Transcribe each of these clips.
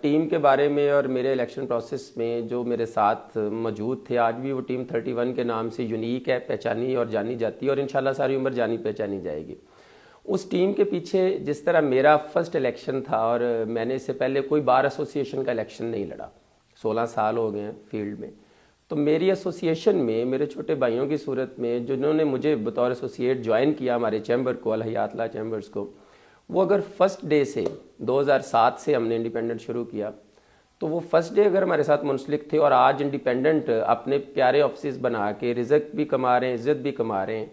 Team کے بارے میں اور میرے الیکشن پروسیس میں جو میرے ساتھ موجود تھے، آج بھی وہ ٹیم 31 کے نام سے یونیک ہے، پہچانی اور جانی جاتی ہے، اور انشاءاللہ ساری عمر جانی پہچانی جائے گی. اس ٹیم کے پیچھے جس طرح میرا فرسٹ الیکشن تھا، اور میں نے اس سے پہلے کوئی بار ایسوسیشن کا الیکشن نہیں لڑا، 16 سال ہو گئے ہیں فیلڈ میں. تو میری ایسوسیشن میں میرے چھوٹے بھائیوں کی صورت میں جنہوں نے مجھے بطور ایسوسیٹ جوائن کیا ہمارے چیمبر کو، الحیات اللہ چیمبرز کو، وہ اگر فرسٹ ڈے سے 2007 سے ہم نے انڈیپینڈنٹ شروع کیا، تو وہ فرسٹ ڈے اگر ہمارے ساتھ منسلک تھے اور آج انڈیپینڈنٹ اپنے پیارے آفسز بنا کے رزق بھی کما رہے ہیں، عزت بھی کما رہے ہیں،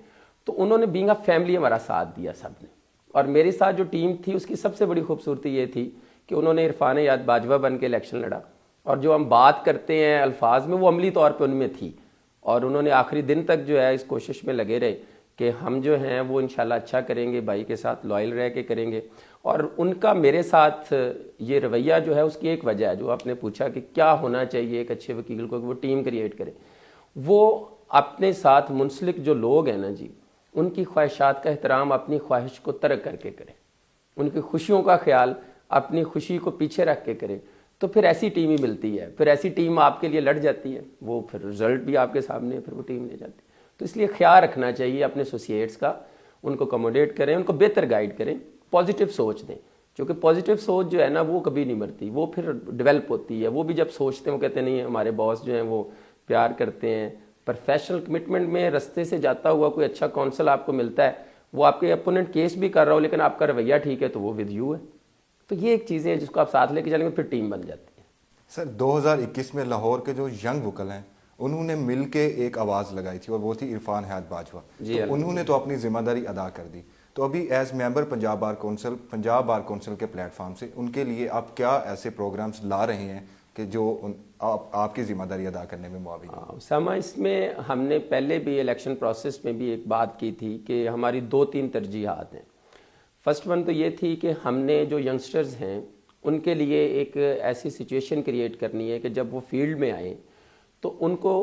تو انہوں نے بینگ اے فیملی ہمارا ساتھ دیا سب نے. اور میرے ساتھ جو ٹیم تھی اس کی سب سے بڑی خوبصورتی یہ تھی کہ انہوں نے عرفان یاد باجوہ بن کے الیکشن لڑا، اور جو ہم بات کرتے ہیں الفاظ میں وہ عملی طور پہ ان میں تھی، اور انہوں نے آخری دن تک جو ہے اس کوشش میں لگے رہے کہ ہم جو ہیں وہ انشاءاللہ اچھا کریں گے، بھائی کے ساتھ لائل رہ کے کریں گے. اور ان کا میرے ساتھ یہ رویہ جو ہے اس کی ایک وجہ ہے، جو آپ نے پوچھا کہ کیا ہونا چاہیے ایک اچھے وکیل کو کہ وہ ٹیم کریٹ کرے، وہ اپنے ساتھ منسلک جو لوگ ہیں نا جی، ان کی خواہشات کا احترام اپنی خواہش کو ترک کر کے کریں، ان کی خوشیوں کا خیال اپنی خوشی کو پیچھے رکھ کے کریں. تو پھر ایسی ٹیم ہی ملتی ہے، پھر ایسی ٹیم آپ کے لیے لڑ جاتی ہے، وہ پھر رزلٹ بھی آپ کے سامنے ہے، پھر وہ ٹیم لے جاتی ہے. تو اس لیے خیال رکھنا چاہیے اپنے ایسوسیٹس کا، ان کو کموڈیٹ کریں، ان کو بہتر گائیڈ کریں، پازیٹیو سوچ دیں، کیونکہ پازیٹیو سوچ جو ہے نا وہ کبھی نہیں مرتی، وہ پھر ڈیولپ ہوتی ہے. وہ بھی جب سوچتے ہیں وہ کہتے ہیں نہیں ہمارے باس جو ہیں وہ پیار کرتے ہیں. پروفیشنل کمٹمنٹ میں رستے سے جاتا ہوا کوئی اچھا کونسل آپ کو ملتا ہے، وہ آپ کے اپوننٹ کیس بھی کر رہا ہو لیکن آپ کا رویہ ٹھیک ہے تو وہ ود یو ہے. تو یہ ایک چیزیں ہیں جس کو آپ ساتھ لے کے چلیں گے، پھر ٹیم بن جاتی ہے. سر 2021 میں لاہور کے جو ینگ وکل ہیں انہوں نے مل کے ایک آواز لگائی تھی، اور وہ تھی عرفان حیات باجوہ. تو انہوں نے تو اپنی ذمہ داری ادا کر دی. تو ابھی as member Punjab bar council کے پلیٹ فارم سے ان کے لیے آپ کیا ایسے پروگرامز لا رہے ہیں کہ جو آپ کی ذمہ داری ادا کرنے میں معاون ہیں؟ اسامہ، اس میں ہم نے پہلے بھی الیکشن پروسیس میں بھی ایک بات کی تھی کہ ہماری 2-3 ترجیحات ہیں. فرسٹ ون تو یہ تھی کہ ہم نے جو ینگسٹرز ہیں ان کے لیے ایک ایسی سچویشن کریٹ کرنی ہے کہ جب وہ فیلڈ میں آئیں تو ان کو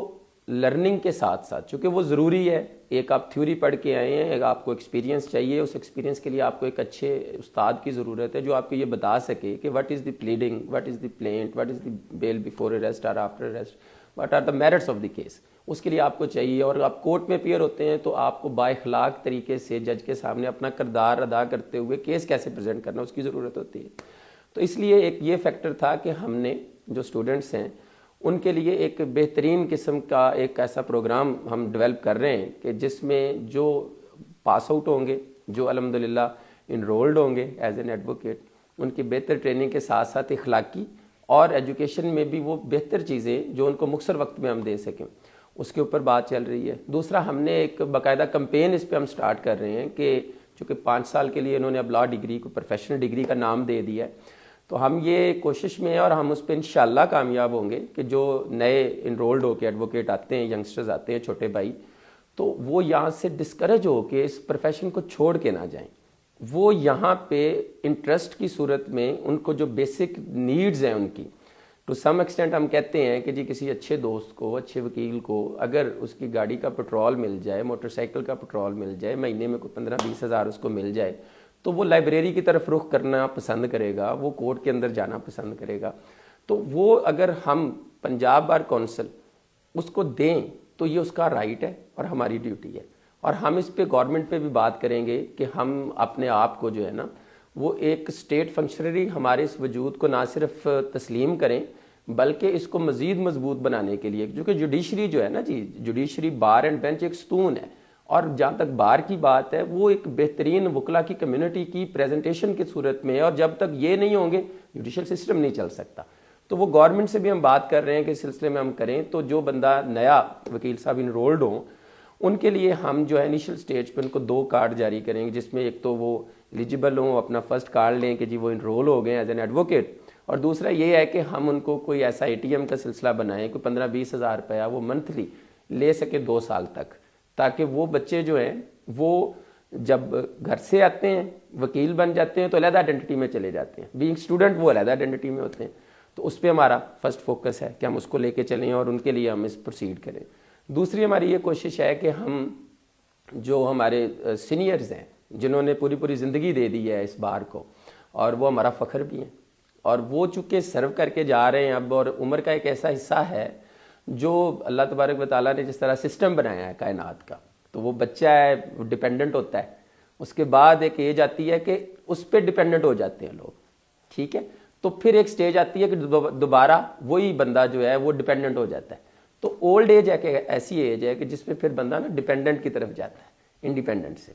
لرننگ کے ساتھ ساتھ، چونکہ وہ ضروری ہے، ایک آپ تھیوری پڑھ کے آئے ہیں، ایک آپ کو ایکسپیرینس چاہیے، اس ایکسپیرینس کے لیے آپ کو ایک اچھے استاد کی ضرورت ہے جو آپ کو یہ بتا سکے کہ what is the pleading, what is the plaint, what is the bail before arrest اور after arrest, what are the merits of the case. اس کے لیے آپ کو چاہیے. اور آپ کورٹ میں اپیئر ہوتے ہیں تو آپ کو بااخلاق طریقے سے جج کے سامنے اپنا کردار ادا کرتے ہوئے کیس کیسے پریزنٹ کرنا، اس کی ضرورت ہوتی ہے. تو اس لیے ایک یہ فیکٹر تھا کہ ہم نے جو اسٹوڈنٹس ہیں ان کے لیے ایک بہترین قسم کا ایک ایسا پروگرام ہم ڈیولپ کر رہے ہیں کہ جس میں جو پاس آؤٹ ہوں گے، جو الحمدللہ انرولڈ ہوں گے ایز این ایڈوکیٹ، ان کی بہتر ٹریننگ کے ساتھ ساتھ اخلاقی اور ایجوکیشن میں بھی وہ بہتر چیزیں جو ان کو مختصر وقت میں ہم دے سکیں، اس کے اوپر بات چل رہی ہے. دوسرا، ہم نے ایک باقاعدہ کمپین اس پہ ہم سٹارٹ کر رہے ہیں کہ چونکہ 5 سال کے لیے انہوں نے اب لا ڈگری کو پروفیشنل ڈگری کا نام دے دیا ہے، تو ہم یہ کوشش میں ہیں اور ہم اس پہ انشاءاللہ کامیاب ہوں گے کہ جو نئے انرولڈ ہو کے ایڈوکیٹ آتے ہیں، ینگسٹرز آتے ہیں، چھوٹے بھائی، تو وہ یہاں سے ڈسکریج ہو کے اس پروفیشن کو چھوڑ کے نہ جائیں. وہ یہاں پہ انٹرسٹ کی صورت میں ان کو جو بیسک نیڈز ہیں ان کی ٹو سم ایکسٹینٹ ہم کہتے ہیں کہ جی کسی اچھے دوست کو، اچھے وکیل کو اگر اس کی گاڑی کا پٹرول مل جائے، موٹر سائیکل کا پٹرول مل جائے، مہینے میں کوئی 15-20 ہزار اس کو مل جائے، تو وہ لائبریری کی طرف رخ کرنا پسند کرے گا، وہ کورٹ کے اندر جانا پسند کرے گا. تو وہ اگر ہم پنجاب بار کونسل اس کو دیں تو یہ اس کا رائٹ ہے اور ہماری ڈیوٹی ہے. اور ہم اس پہ گورنمنٹ پہ بھی بات کریں گے کہ ہم اپنے آپ کو جو ہے نا وہ ایک اسٹیٹ فنکشنری ہمارے اس وجود کو نہ صرف تسلیم کریں بلکہ اس کو مزید مضبوط بنانے کے لیے، کیونکہ جوڈیشری جو ہے نا جی، جوڈیشری بار اینڈ بینچ ایک ستون ہے. اور جہاں تک بار کی بات ہے وہ ایک بہترین وکلا کی کمیونٹی کی پریزنٹیشن کی صورت میں ہے، اور جب تک یہ نہیں ہوں گے جوڈیشل سسٹم نہیں چل سکتا. تو وہ گورنمنٹ سے بھی ہم بات کر رہے ہیں کہ اس سلسلے میں ہم کریں. تو جو بندہ نیا وکیل صاحب انرولڈ ہوں ان کے لیے ہم جو ہے انیشل سٹیج پہ ان کو 2 کارڈ جاری کریں گے، جس میں ایک تو وہ ایلیجیبل ہوں، اپنا فرسٹ کارڈ لیں کہ جی وہ انرول ہو گئے ایز این ایڈوکیٹ، اور دوسرا یہ ہے کہ ہم ان کو کوئی ایسا ATM کا سلسلہ بنائیں، کوئی 15-20 ہزار روپیہ وہ منتھلی لے سکے 2 سال تک، تاکہ وہ بچے جو ہیں وہ جب گھر سے آتے ہیں وکیل بن جاتے ہیں تو علیحدہ آئیڈینٹی میں چلے جاتے ہیں، بینگ اسٹوڈنٹ وہ علیحدہ آئیڈینٹی میں ہوتے ہیں. تو اس پہ ہمارا فرسٹ فوکس ہے کہ ہم اس کو لے کے چلیں اور ان کے لیے ہم اس پروسیڈ کریں. دوسری ہماری یہ کوشش ہے کہ ہم جو ہمارے سینئرز ہیں جنہوں نے پوری زندگی دے دی ہے اس بار کو، اور وہ ہمارا فخر بھی ہیں، اور وہ چونکہ سرو کر کے جا رہے ہیں اب، اور عمر کا ایک ایسا حصہ ہے جو اللہ تبارک و تعالیٰ نے جس طرح سسٹم بنایا ہے کائنات کا، تو وہ بچہ ہے وہ ڈپینڈنٹ ہوتا ہے، اس کے بعد ایک ایج آتی ہے کہ اس پہ ڈپینڈنٹ ہو جاتے ہیں لوگ، ٹھیک ہے، تو پھر ایک سٹیج آتی ہے کہ دوبارہ وہی بندہ جو ہے وہ ڈپینڈنٹ ہو جاتا ہے. تو اولڈ ایج ہے کہ ایسی ایج ہے کہ جس میں پھر بندہ نا ڈپینڈنٹ کی طرف جاتا ہے انڈیپینڈنٹ سے.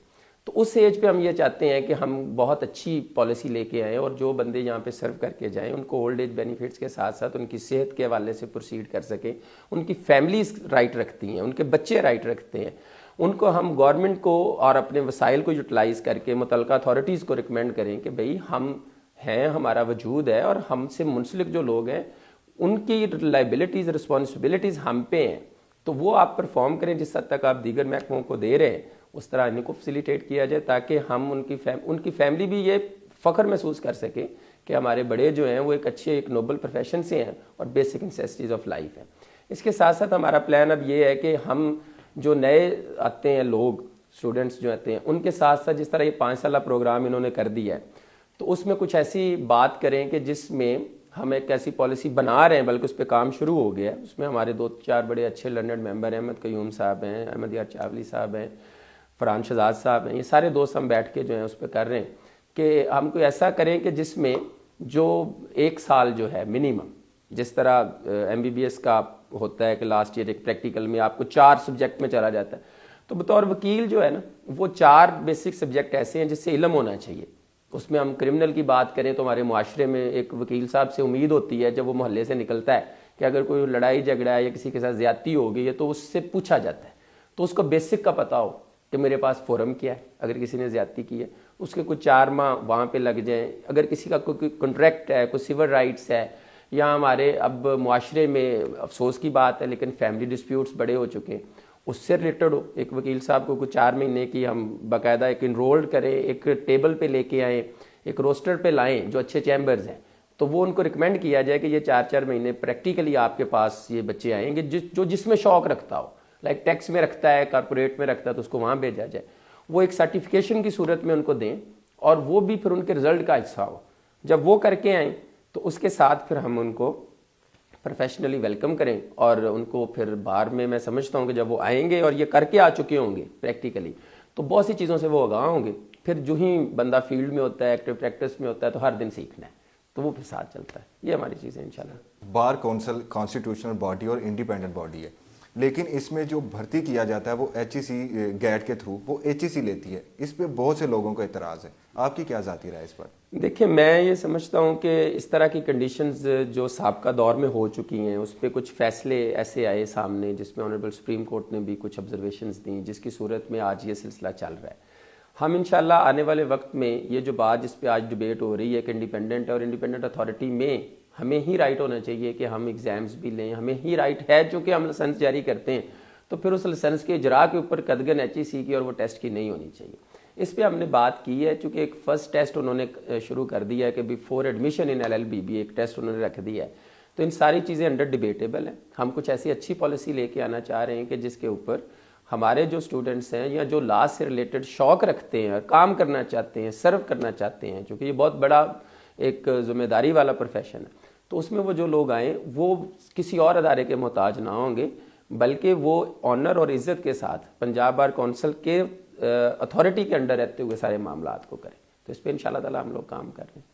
تو اس ایج پہ ہم یہ چاہتے ہیں کہ ہم بہت اچھی پالیسی لے کے آئیں اور جو بندے یہاں پہ سرو کر کے جائیں ان کو اولڈ ایج بینیفٹس کے ساتھ ساتھ ان کی صحت کے حوالے سے پروسیڈ کر سکیں. ان کی فیملیز رائٹ رکھتی ہیں، ان کے بچے رائٹ رکھتے ہیں. ان کو ہم گورنمنٹ کو اور اپنے وسائل کو یوٹیلائز کر کے متعلقہ اتھارٹیز کو ریکمینڈ کریں کہ بھئی ہم ہیں، ہمارا وجود ہے، اور ہم سے منسلک جو لوگ ہیں ان کی لائبلٹیز رسپانسبلٹیز ہم پہ ہیں، تو وہ آپ پرفارم کریں جس حد تک آپ دیگر محکموں کو دے رہے ہیں، اس طرح ان کو فیسیلیٹیٹ کیا جائے تاکہ ہم ان کی فیملی بھی یہ فخر محسوس کر سکے کہ ہمارے بڑے جو ہیں وہ ایک اچھے ایک نوبل پروفیشن سے ہیں اور بیسک نیسیسٹیز آف لائف ہیں. اس کے ساتھ ساتھ ہمارا پلان اب یہ ہے کہ ہم جو نئے آتے ہیں لوگ، اسٹوڈنٹس جو آتے ہیں، ان کے ساتھ ساتھ جس طرح یہ 5 سالہ پروگرام انہوں نے کر دیا ہے، تو اس میں کچھ ایسی بات کریں کہ جس میں ہم ایک ایسی پالیسی بنا رہے ہیں، بلکہ اس پہ کام شروع ہو گیا ہے. اس میں ہمارے 2-4 بڑے اچھے لرنڈ ممبر ہیں، احمد قیوم صاحب ہیں، احمد یار چاولی صاحب ہیں، فرحان شہزاد صاحب ہیں، یہ سارے دوست ہم بیٹھ کے جو ہیں اس پہ کر رہے ہیں کہ ہم کوئی ایسا کریں کہ جس میں جو 1 سال جو ہے منیمم، جس طرح MBBS کا ہوتا ہے کہ لاسٹ ایئر ایک پریکٹیکل میں آپ کو 4 سبجیکٹ میں چلا جاتا ہے، تو بطور وکیل جو ہے نا وہ 4 بیسک سبجیکٹ ایسے ہیں جس سے علم ہونا چاہیے. اس میں ہم کرمنل کی بات کریں تو ہمارے معاشرے میں ایک وکیل صاحب سے امید ہوتی ہے جب وہ محلے سے نکلتا ہے کہ اگر کوئی لڑائی جھگڑا ہے یا کسی کے ساتھ زیادتی ہو گئی ہے تو اس سے پوچھا جاتا ہے، تو اس کو بیسک کا پتہ ہو کہ میرے پاس فورم کیا ہے اگر کسی نے زیادتی کی ہے، اس کے کچھ 4 ماہ وہاں پہ لگ جائیں. اگر کسی کا کوئی کنٹریکٹ ہے، کوئی سیور رائٹس ہے، یا ہمارے اب معاشرے میں افسوس کی بات ہے لیکن فیملی ڈسپیوٹس بڑے ہو چکے ہیں، اس سے ریلیٹڈ ہو، ایک وکیل صاحب کو کچھ 4 مہینے کی ہم باقاعدہ ایک انرولڈ کریں، ایک ٹیبل پہ لے کے آئیں، ایک روسٹر پہ لائیں جو اچھے چیمبرز ہیں، تو وہ ان کو ریکمینڈ کیا جائے کہ یہ 4 مہینے پریکٹیکلی آپ کے پاس یہ بچے آئیں گے جو جس میں شوق رکھتا ہو، لائک ٹیکس میں رکھتا ہے، کارپوریٹ میں رکھتا ہے، تو اس کو وہاں بھیجا جائے، وہ ایک سرٹیفکیشن کی صورت میں ان کو دیں اور وہ بھی پھر ان کے رزلٹ کا حصہ ہو. جب وہ کر کے آئیں تو اس کے ساتھ پھر ہم ان کو پروفیشنلی ویلکم کریں اور ان کو پھر بار میں سمجھتا ہوں کہ جب وہ آئیں گے اور یہ کر کے آ چکے ہوں گے پریکٹیکلی تو بہت سی چیزوں سے وہ آگاہ ہوں گے. پھر جو ہی بندہ فیلڈ میں ہوتا ہے، ایکٹیو پریکٹس میں ہوتا ہے، تو ہر دن سیکھنا ہے، تو وہ پھر ساتھ چلتا ہے. یہ ہماری چیزیں انشاءاللہ. بار کونسل کانسٹیٹیوشنل باڈی اور انڈیپینڈنٹ باڈی ہے، لیکن اس میں جو بھرتی کیا جاتا ہے وہ HEC گیٹ کے تھرو، وہ HEC لیتی ہے. اس پہ بہت سے لوگوں کو اعتراض ہے، آپ کی کیا ذاتی رائے اس پر؟ دیکھیں، میں یہ سمجھتا ہوں کہ اس طرح کی کنڈیشنز جو سابقہ دور میں ہو چکی ہیں اس پہ کچھ فیصلے ایسے آئے سامنے جس میں آنریبل سپریم کورٹ نے بھی کچھ آبزرویشنز دیں، جس کی صورت میں آج یہ سلسلہ چل رہا ہے. ہم انشاءاللہ آنے والے وقت میں یہ جو بات جس پہ آج ڈیبیٹ ہو رہی ہے کہ انڈیپینڈنٹ اور انڈیپینڈنٹ اتھارٹی میں ہمیں ہی رائٹ ہونا چاہیے کہ ہم ایگزامز بھی لیں، ہمیں ہی رائٹ ہے چونکہ ہم لائسنس جاری کرتے ہیں، تو پھر اس لائسنس کے اجرا کے اوپر قدغن HEC کی اور وہ ٹیسٹ کی نہیں ہونی چاہیے. اس پہ ہم نے بات کی ہے چونکہ ایک فرسٹ ٹیسٹ انہوں نے شروع کر دیا ہے کہ بیفور ایڈمیشن ان LLB بھی ایک ٹیسٹ انہوں نے رکھ دیا ہے. تو ان ساری چیزیں انڈر ڈیبیٹیبل ہیں. ہم کچھ ایسی اچھی پالیسی لے کے آنا چاہ رہے ہیں کہ جس کے اوپر ہمارے جو اسٹوڈنٹس ہیں یا جو لا سے ریلیٹڈ شوق رکھتے ہیں اور کام کرنا چاہتے ہیں، سرو کرنا چاہتے ہیں، چونکہ یہ بہت بڑا ایک ذمہ داری والا پروفیشن ہے، تو اس میں وہ جو لوگ آئیں وہ کسی اور ادارے کے محتاج نہ ہوں گے بلکہ وہ آنر اور عزت کے ساتھ پنجاب بار کونسل کے اتھارٹی کے انڈر رہتے ہوئے سارے معاملات کو کریں. تو اس پہ انشاءاللہ تعالی ہم لوگ کام کر رہے ہیں.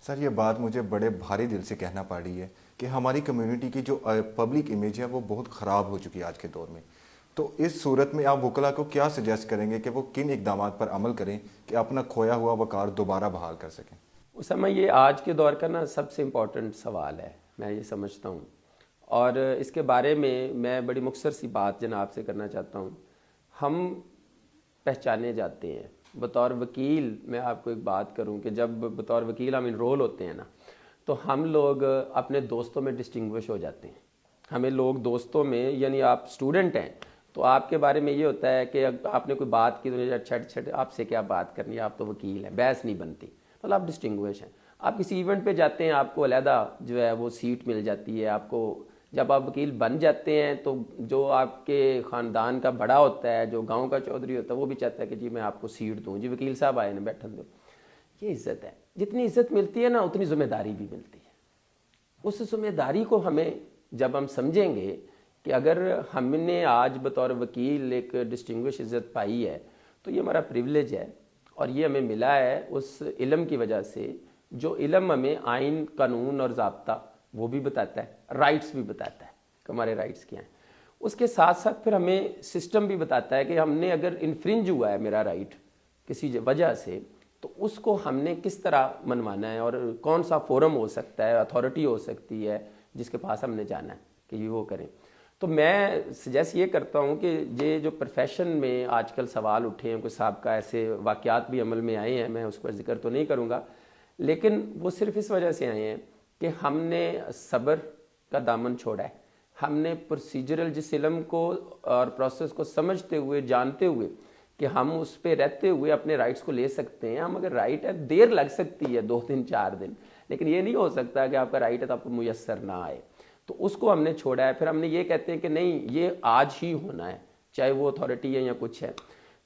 سر، یہ بات مجھے بڑے بھاری دل سے کہنا پڑ رہی ہے کہ ہماری کمیونٹی کی جو پبلک امیج ہے وہ بہت خراب ہو چکی ہے آج کے دور میں. تو اس صورت میں آپ وکلا کو کیا سجیسٹ کریں گے کہ وہ کن اقدامات پر عمل کریں کہ اپنا کھویا ہوا وقار دوبارہ بحال کر سکیں؟ اسامہ، یہ آج کے دور کا نا سب سے امپورٹنٹ سوال ہے، میں یہ سمجھتا ہوں، اور اس کے بارے میں بڑی مختصر سی بات جناب سے کرنا چاہتا ہوں. ہم پہچانے جاتے ہیں بطور وکیل. میں آپ کو ایک بات کروں کہ جب بطور وکیل ہم انرول ہوتے ہیں نا تو ہم لوگ اپنے دوستوں میں ڈسٹنگوش ہو جاتے ہیں. ہمیں لوگ دوستوں میں، یعنی آپ اسٹوڈنٹ ہیں تو آپ کے بارے میں یہ ہوتا ہے کہ آپ نے کوئی بات کی تو اچھا آپ سے کیا بات کرنی ہے، آپ تو وکیل ہیں، بحث نہیں بنتی، مطلب آپ ڈسٹنگوش ہیں. آپ کسی ایونٹ پہ جاتے ہیں آپ کو علیحدہ جو ہے وہ سیٹ مل جاتی ہے آپ کو. جب آپ وکیل بن جاتے ہیں تو جو آپ کے خاندان کا بڑا ہوتا ہے، جو گاؤں کا چودھری ہوتا ہے، وہ بھی چاہتا ہے کہ جی میں آپ کو سیٹ دوں، جی وکیل صاحب آئے نا بیٹھن دو. یہ عزت ہے. جتنی عزت ملتی ہے نا اتنی ذمہ داری بھی ملتی ہے. اس ذمہ داری کو ہمیں جب ہم سمجھیں گے کہ اگر ہم نے آج بطور وکیل ایک ڈسٹنگوش عزت پائی ہے تو یہ ہمارا پریولیج ہے, اور یہ ہمیں ملا ہے اس علم کی وجہ سے جو علم ہمیں آئین, قانون اور ضابطہ وہ بھی بتاتا ہے, رائٹس بھی بتاتا ہے کہ ہمارے رائٹس کیا ہیں. اس کے ساتھ ساتھ پھر ہمیں سسٹم بھی بتاتا ہے کہ ہم نے اگر انفرنج ہوا ہے میرا رائٹ کسی وجہ سے تو اس کو ہم نے کس طرح منوانا ہے, اور کون سا فورم ہو سکتا ہے, اتھارٹی ہو سکتی ہے جس کے پاس ہم نے جانا ہے کہ یہ وہ کریں. تو میں سجیسٹ یہ کرتا ہوں کہ یہ جو پروفیشن میں آج کل سوال اٹھے ہیں, کوئی سابقہ ایسے واقعات بھی عمل میں آئے ہیں, میں اس پر ذکر تو نہیں کروں گا, لیکن وہ صرف اس وجہ سے آئے ہیں کہ ہم نے صبر کا دامن چھوڑا ہے. ہم نے پروسیجرل جس علم کو اور پروسیس کو سمجھتے ہوئے, جانتے ہوئے کہ ہم اس پہ رہتے ہوئے اپنے رائٹس کو لے سکتے ہیں. ہم اگر رائٹ ہے, دیر لگ سکتی ہے 2 دن 4 دن, لیکن یہ نہیں ہو سکتا کہ آپ کا رائٹ ہے تو آپ کو میسر نہ آئے. تو اس کو ہم نے چھوڑا ہے. پھر ہم نے یہ کہتے ہیں کہ نہیں یہ آج ہی ہونا ہے, چاہے وہ اتھارٹی ہے یا کچھ ہے.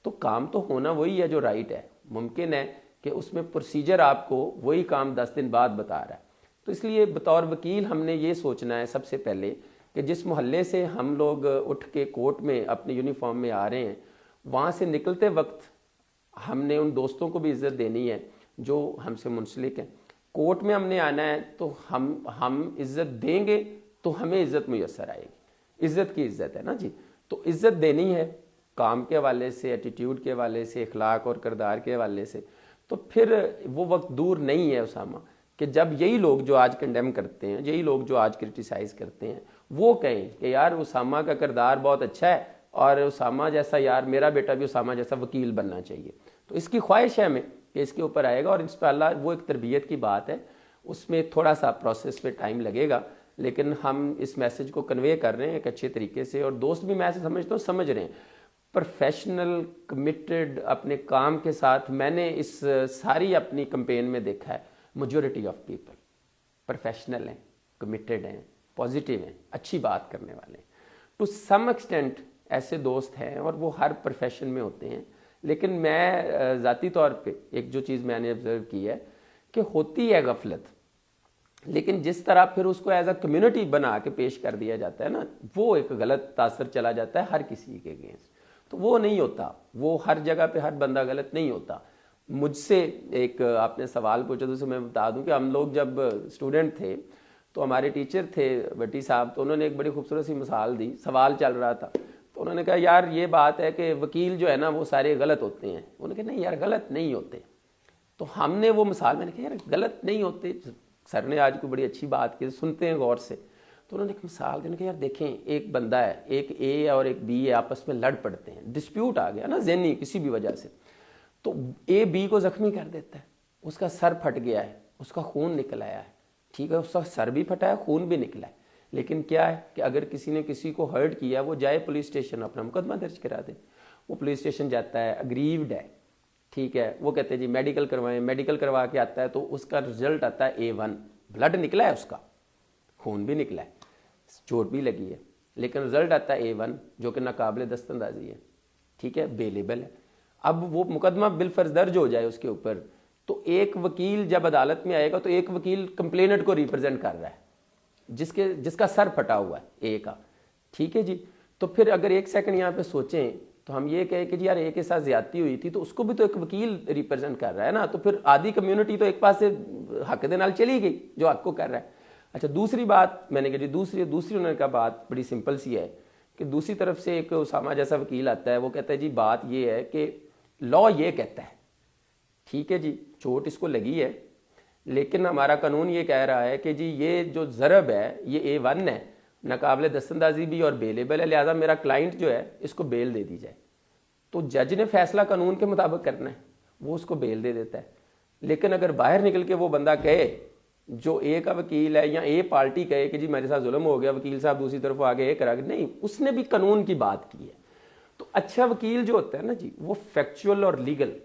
تو کام تو ہونا وہی ہے جو رائٹ ہے. ممکن ہے کہ اس میں پروسیجر آپ کو وہی کام 10 دن بعد بتا رہا ہے. تو اس لیے بطور وکیل ہم نے یہ سوچنا ہے سب سے پہلے کہ جس محلے سے ہم لوگ اٹھ کے کورٹ میں اپنے یونیفارم میں آ رہے ہیں, وہاں سے نکلتے وقت ہم نے ان دوستوں کو بھی عزت دینی ہے جو ہم سے منسلک ہیں. کورٹ میں ہم نے آنا ہے تو ہم عزت دیں گے تو ہمیں عزت میسر آئے گی. عزت کی عزت ہے نا جی. تو عزت دینی ہے کام کے حوالے سے, ایٹیٹیوڈ کے حوالے سے, اخلاق اور کردار کے حوالے سے. تو پھر وہ وقت دور نہیں ہے اسامہ کہ جب یہی لوگ جو آج کنڈیم کرتے ہیں, یہی لوگ جو آج کرٹیسائز کرتے ہیں, وہ کہیں کہ یار اسامہ کا کردار بہت اچھا ہے اور اسامہ جیسا, یار میرا بیٹا بھی اسامہ جیسا وکیل بننا چاہیے. تو اس کی خواہش ہے ہمیں کہ اس کے اوپر آئے گا, اور انشاءاللہ وہ ایک تربیت کی بات ہے, اس میں تھوڑا سا پروسیس پہ ٹائم لگے گا, لیکن ہم اس میسج کو کنوے کر رہے ہیں ایک اچھے طریقے سے, اور دوست بھی میں ایسے سمجھتا ہوں سمجھ رہے ہیں. پروفیشنل, کمیٹڈ اپنے کام کے ساتھ. میں نے اس ساری اپنی کمپین میں دیکھا ہے میجورٹی آف پیپل پروفیشنل ہیں, کمیٹڈ ہیں, پازیٹیو ہیں, اچھی بات کرنے والے ہیں. ٹو سم ایکسٹینٹ ایسے دوست ہیں, اور وہ ہر پروفیشن میں ہوتے ہیں. لیکن میں ذاتی طور پہ ایک جو چیز میں نے آبزرو کی ہے کہ ہوتی ہے غفلت, لیکن جس طرح پھر اس کو ایز اے کمیونٹی بنا کے پیش کر دیا جاتا ہے نا, وہ ایک غلط تاثر چلا جاتا ہے ہر کسی کے اگینسٹ. تو وہ نہیں ہوتا, وہ ہر جگہ پہ ہر بندہ غلط نہیں ہوتا. مجھ سے ایک آپ نے سوال پوچھا تو اسے میں بتا دوں کہ ہم لوگ جب اسٹوڈنٹ تھے تو ہمارے ٹیچر تھے بٹی صاحب, تو انہوں نے ایک بڑی خوبصورت سی مثال دی. سوال چل رہا تھا تو انہوں نے کہا یار یہ بات ہے کہ وکیل جو ہے نا وہ سارے غلط ہوتے ہیں. انہوں نے کہا نہیں یار غلط نہیں ہوتے. تو ہم نے وہ مثال, میں نے کہا یار غلط نہیں ہوتے, سر نے آج کوئی بڑی اچھی بات کی, سنتے ہیں غور سے. تو انہوں نے ایک مثال دی, کہ یار دیکھیں ایک بندہ ہے, ایک اے اور ایک بی ہے, آپس میں لڑ پڑتے ہیں, ڈسپیوٹ آ گیا نا ذہنی کسی بھی وجہ سے. تو اے بی کو زخمی کر دیتا ہے, اس کا سر پھٹ گیا ہے, اس کا خون نکل آیا ہے, ٹھیک ہے, اس کا سر بھی پھٹا ہے, خون بھی نکلا ہے. لیکن کیا ہے کہ اگر کسی نے کسی کو ہرٹ کیا, وہ جائے پولیس اسٹیشن اپنا مقدمہ درج کرا دے. وہ پولیس اسٹیشن جاتا ہے, اگریوڈ ہے, ٹھیک ہے, وہ کہتے ہیں جی میڈیکل کروائیں, میڈیکل کروا کے آتا ہے تو اس کا رزلٹ آتا ہے A1, بلڈ نکلا ہے, اس کا خون بھی نکلا ہے, چوٹ بھی لگی ہے, لیکن رزلٹ آتا ہے A1 جو کہ ناقابل دست اندازی ہے, ٹھیک ہے, بیلیبل ہے. اب وہ مقدمہ بالفرض درج ہو جائے اس کے اوپر, تو ایک وکیل جب عدالت میں آئے گا تو ایک وکیل کمپلینٹ کو ریپرزینٹ کر رہا ہے جس کا سر پھٹا ہوا ہے اے کا, ٹھیک ہے جی. تو پھر اگر ایک سیکنڈ یہاں پہ سوچیں تو ہم یہ کہیں کہ جی یار اے کے ساتھ زیادتی ہوئی تھی تو اس کو بھی تو ایک وکیل ریپرزینٹ کر رہا ہے نا, تو پھر آدھی کمیونٹی تو ایک پاس سے حق دے نال چلی گئی جو حق کو کر رہا ہے. اچھا دوسری بات میں نے کہا جی دوسری انہوں نے کہا بات بڑی سمپل سی ہے کہ دوسری طرف سے ایک اسامہ جیسا وکیل آتا ہے, وہ کہتا ہے جی بات یہ ہے کہ لا یہ کہتا ہے, ٹھیک ہے جی, چوٹ اس کو لگی ہے, لیکن ہمارا قانون یہ کہہ رہا ہے کہ جی یہ جو ضرب ہے یہ A1 ہے, ناقابل دست اندازی بھی اور بیلیبل ہے, لہذا میرا کلائنٹ جو ہے اس کو بیل دے دی جائے. تو جج نے فیصلہ قانون کے مطابق کرنا ہے, وہ اس کو بیل دے دیتا ہے. لیکن اگر باہر نکل کے وہ بندہ کہے جو اے کا وکیل ہے یا اے پارٹی کہے کہ جی میرے ساتھ ظلم ہو گیا, وکیل صاحب دوسری طرف آگے یہ کرا, نہیں, اس نے بھی قانون کی بات کی ہے. تو اچھا وکیل جو ہوتا ہے نا جی, وہ فیکچول اور لیگل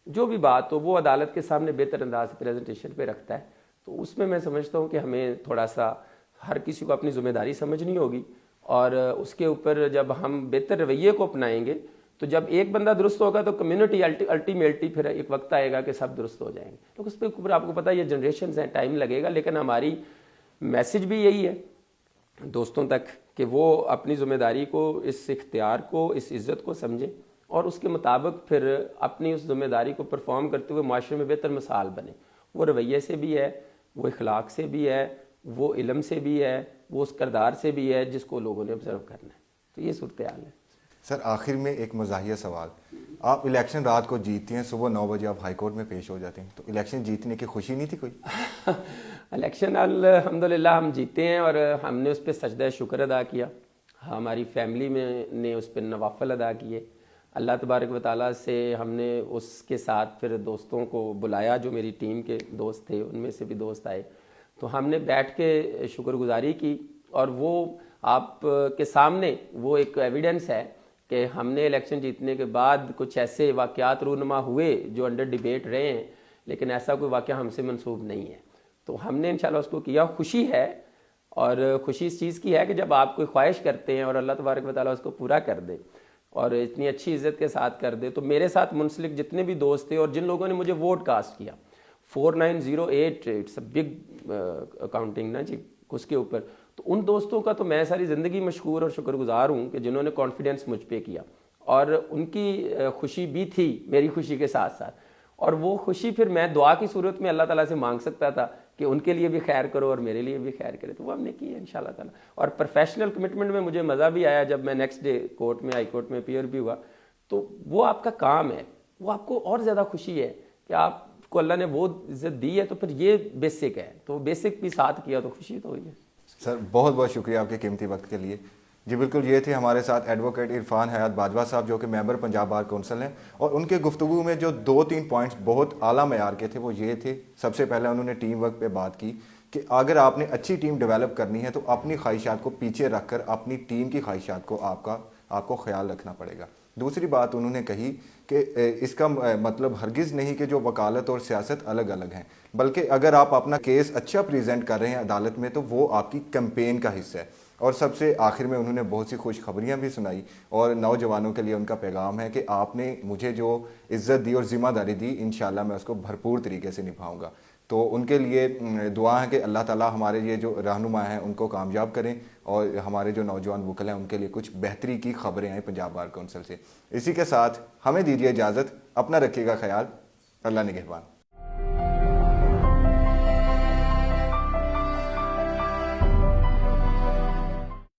جو بھی بات ہو وہ عدالت کے سامنے بہتر انداز سے پریزنٹیشن پہ رکھتا ہے. تو اس میں سمجھتا ہوں کہ ہمیں تھوڑا سا ہر کسی کو اپنی ذمہ داری سمجھنی ہوگی, اور اس کے اوپر جب ہم بہتر رویے کو اپنائیں گے تو جب ایک بندہ درست ہوگا تو کمیونٹی الٹیمیٹلی پھر ایک وقت آئے گا کہ سب درست ہو جائیں گے. تو اس پہ اوپر آپ کو پتہ یہ جنریشنز ہیں, ٹائم لگے گا, لیکن ہماری میسج بھی یہی ہے دوستوں تک کہ وہ اپنی ذمہ داری کو, اس اختیار کو, اس عزت کو سمجھیں اور اس کے مطابق پھر اپنی اس ذمہ داری کو پرفارم کرتے ہوئے معاشرے میں بہتر مثال بنے. وہ رویے سے بھی ہے, وہ اخلاق سے بھی ہے, وہ علم سے بھی ہے, وہ اس کردار سے بھی ہے جس کو لوگوں نے آبزرو کرنا ہے. تو یہ صورتحال ہے. سر آخر میں ایک مزاحیہ سوال, آپ الیکشن رات کو جیتتی ہیں, صبح 9 بجے آپ ہائی کورٹ میں پیش ہو جاتے ہیں, تو الیکشن جیتنے کی خوشی نہیں تھی کوئی؟ الیکشن الحمدللہ ہم جیتے ہیں اور ہم نے اس پہ سجدہ شکر ادا کیا. ہماری فیملی میں نے اس پہ نوافل ادا کیے. اللہ تبارک و تعالیٰ سے ہم نے اس کے ساتھ پھر دوستوں کو بلایا, جو میری ٹیم کے دوست تھے ان میں سے بھی دوست آئے, تو ہم نے بیٹھ کے شکر گزاری کی. اور وہ آپ کے سامنے وہ ایک ایویڈنس ہے کہ ہم نے الیکشن جیتنے کے بعد کچھ ایسے واقعات رونما ہوئے جو انڈر ڈیبیٹ رہے ہیں, لیکن ایسا کوئی واقعہ ہم سے منسوب نہیں ہے. تو ہم نے انشاءاللہ اس کو کیا. خوشی ہے, اور خوشی اس چیز کی ہے کہ جب آپ کوئی خواہش کرتے ہیں اور اللہ تبارک و تعالیٰ اس کو پورا کر دے اور اتنی اچھی عزت کے ساتھ کر دے. تو میرے ساتھ منسلک جتنے بھی دوست تھے اور جن لوگوں نے مجھے ووٹ کاسٹ کیا, 4908 اٹس اے بگ اکاؤنٹنگ نا جی اس کے اوپر, تو ان دوستوں کا تو میں ساری زندگی مشکور اور شکر گزار ہوں کہ جنہوں نے کانفیڈنس مجھ پہ کیا, اور ان کی خوشی بھی تھی میری خوشی کے ساتھ ساتھ. اور وہ خوشی پھر میں دعا کی صورت میں اللہ تعالیٰ سے مانگ سکتا تھا کہ ان کے لیے بھی خیر کرو اور میرے لیے بھی خیر کرے, تو وہ ہم نے کی ہے انشاءاللہ تعالیٰ. اور پروفیشنل کمٹمنٹ میں مجھے مزہ بھی آیا جب میں نیکسٹ ڈے کورٹ میں, ہائی کورٹ میں اپیئر بھی ہوا. تو وہ آپ کا کام ہے, وہ آپ کو اور زیادہ خوشی ہے کہ آپ کو اللہ نے وہ عزت دی ہے, تو پھر یہ بیسک ہے, تو بیسک بھی ساتھ کیا تو خوشی تو ہوئی ہے. سر بہت بہت شکریہ آپ کے قیمتی وقت کے لیے. جی بالکل, یہ تھے ہمارے ساتھ ایڈوکیٹ عرفان حیات باجوہ صاحب, جو کہ ممبر پنجاب بار کونسل ہیں, اور ان کے گفتگو میں جو 2-3 پوائنٹس بہت اعلیٰ معیار کے تھے وہ یہ تھے. سب سے پہلے انہوں نے ٹیم ورک پہ بات کی کہ اگر آپ نے اچھی ٹیم ڈیولپ کرنی ہے تو اپنی خواہشات کو پیچھے رکھ کر اپنی ٹیم کی خواہشات کو آپ کو خیال رکھنا پڑے گا. دوسری بات انہوں نے کہی کہ اس کا مطلب ہرگز نہیں کہ جو وکالت اور سیاست الگ الگ ہیں, بلکہ اگر آپ اپنا کیس اچھا پریزنٹ کر رہے ہیں عدالت میں تو وہ آپ کی کیمپین کا حصہ ہے. اور سب سے آخر میں انہوں نے بہت سی خوشخبریاں بھی سنائی, اور نوجوانوں کے لیے ان کا پیغام ہے کہ آپ نے مجھے جو عزت دی اور ذمہ داری دی, انشاءاللہ میں اس کو بھرپور طریقے سے نبھاؤں گا. تو ان کے لیے دعا ہے کہ اللہ تعالیٰ ہمارے یہ جو رہنما ہیں ان کو کامیاب کریں, اور ہمارے جو نوجوان وکلا ہیں ان کے لیے کچھ بہتری کی خبریں آئیں پنجاب بار کونسل سے. اسی کے ساتھ ہمیں دیجیے اجازت, اپنا رکھیے گا خیال, اللہ نگہبان.